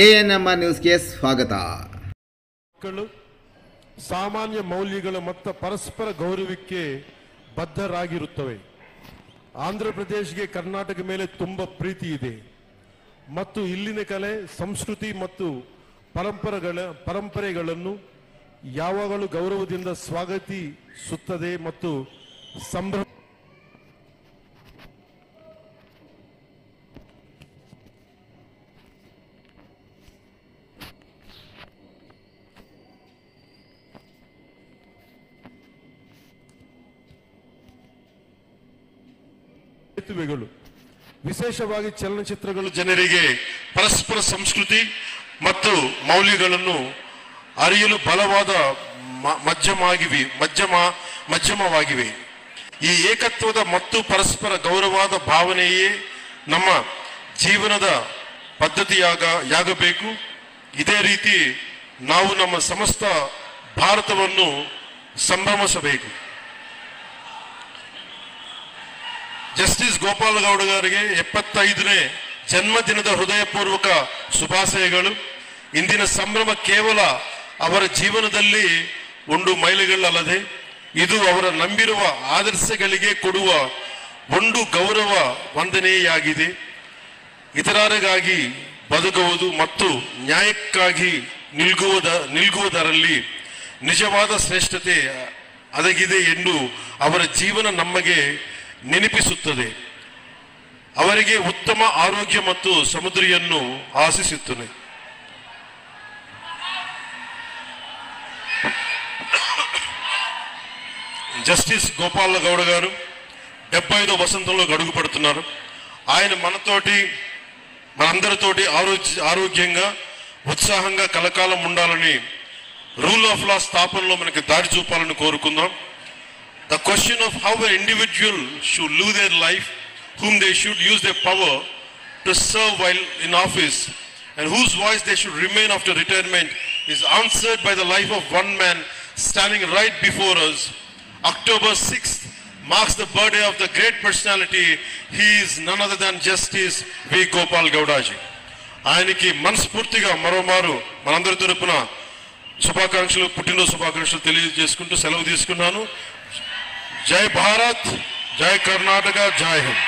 ANMR ನ್ಯೂಸ್ಗೆ ಸ್ವಾಗತ. ಮಕ್ಕಳು ಸಾಮಾನ್ಯ ಮೌಲ್ಯಗಳು ಮತ್ತು ಪರಸ್ಪರ ಗೌರವಕ್ಕೆ ಬದ್ಧರಾಗಿರುತ್ತವೆ. ಆಂಧ್ರ ಪ್ರದೇಶಕ್ಕೆ ಕರ್ನಾಟಕ ಮೇಲೆ ತುಂಬ ಪ್ರೀತಿ ಇದೆ ಮತ್ತು ಇಲ್ಲಿನ ಕಲೆ, ಸಂಸ್ಕೃತಿ ಮತ್ತು ಪರಂಪರೆಗಳನ್ನು ಯಾವಾಗಲೂ ಗೌರವದಿಂದ ಸ್ವಾಗತಿಸುತ್ತದೆ ಮತ್ತು ಸಂಭ್ರಮ ಸೇತುವೆಗಳು, ವಿಶೇಷವಾಗಿ ಚಲನಚಿತ್ರಗಳು ಜನರಿಗೆ ಪರಸ್ಪರ ಸಂಸ್ಕೃತಿ ಮತ್ತು ಮೌಲ್ಯಗಳನ್ನು ಅರಿಯಲು ಬಲವಾದ ಮಧ್ಯಮವಾಗಿವೆ. ಈ ಏಕತ್ವದ ಮತ್ತು ಪರಸ್ಪರ ಗೌರವದ ಭಾವನೆಯೇ ನಮ್ಮ ಜೀವನದ ಪದ್ಧತಿಯಾಗಬೇಕು. ಇದೇ ರೀತಿ ನಾವು ನಮ್ಮ ಸಮಸ್ತ ಭಾರತವನ್ನು ಸಂಭ್ರಮಿಸಬೇಕು. ಜಸ್ಟಿಸ್ ಗೋಪಾಲ್ ಗೌಡ ಅವರಿಗೆ 75ನೇ ಜನ್ಮದಿನದ ಹೃದಯಪೂರ್ವಕ ಶುಭಾಶಯಗಳು. ಇಂದಿನ ಸಂಭ್ರಮ ಕೇವಲ ಅವರ ಜೀವನದಲ್ಲಿ ಒಂದು ಮೈಲಿಗಲ್ಲದೆ ಇದು ಅವರ ನಂಬಿರುವ ಆದರ್ಶಗಳಿಗೆ ಕೊಡುವ ಒಂದು ಗೌರವ ವಂದನೆಯಾಗಿದೆ. ಇತರರಿಗಾಗಿ ಬದುಕುವುದು ಮತ್ತು ನ್ಯಾಯಕ್ಕಾಗಿ ನಿಲ್ಗುವುದರಲ್ಲಿ ನಿಜವಾದ ಶ್ರೇಷ್ಠತೆ ಅಡಗಿದೆ ಎಂದು ಅವರ ಜೀವನ ನಮಗೆ ನೆನಪಿಸುತ್ತದೆ. ಅವರಿಗೆ ಉತ್ತಮ ಆರೋಗ್ಯ ಮತ್ತು ಸಮೃದ್ಧಿಯನ್ನು ಆಶಿಸುತ್ತೇನೆ. జస్టిస్ గోపాల్ గౌడ గారు 75వ వసంతంలో అడుగు పెడుతున్నారు. ఆయన మనందరితోటి ఆరోగ్యంగా ఉత్సాహంగా కలకాలం ఉండాలని, రూల్ ఆఫ్ లా స్థాపనలో మనకి దారి చూపాలని కోరుకుందాం. The question of how an individual should live their life, whom they should use their power to serve while in office, and whose voice they should remain after retirement is answered by the life of one man standing right before us. October 6th marks the birthday of the great personality. He is none other than Justice V. Gopal Gowda ji. ఆయనకి మనస్ఫూర్తిగా మరోమారు మనందరి తరపున శుభాకాంక్షలు, పుట్టినరోజు శుభాకాంక్షలు తెలియజేసుకుంటూ సెలవు తీసుకున్నాను. జై భారత్, జై కర్ణాటక, జై హింద్.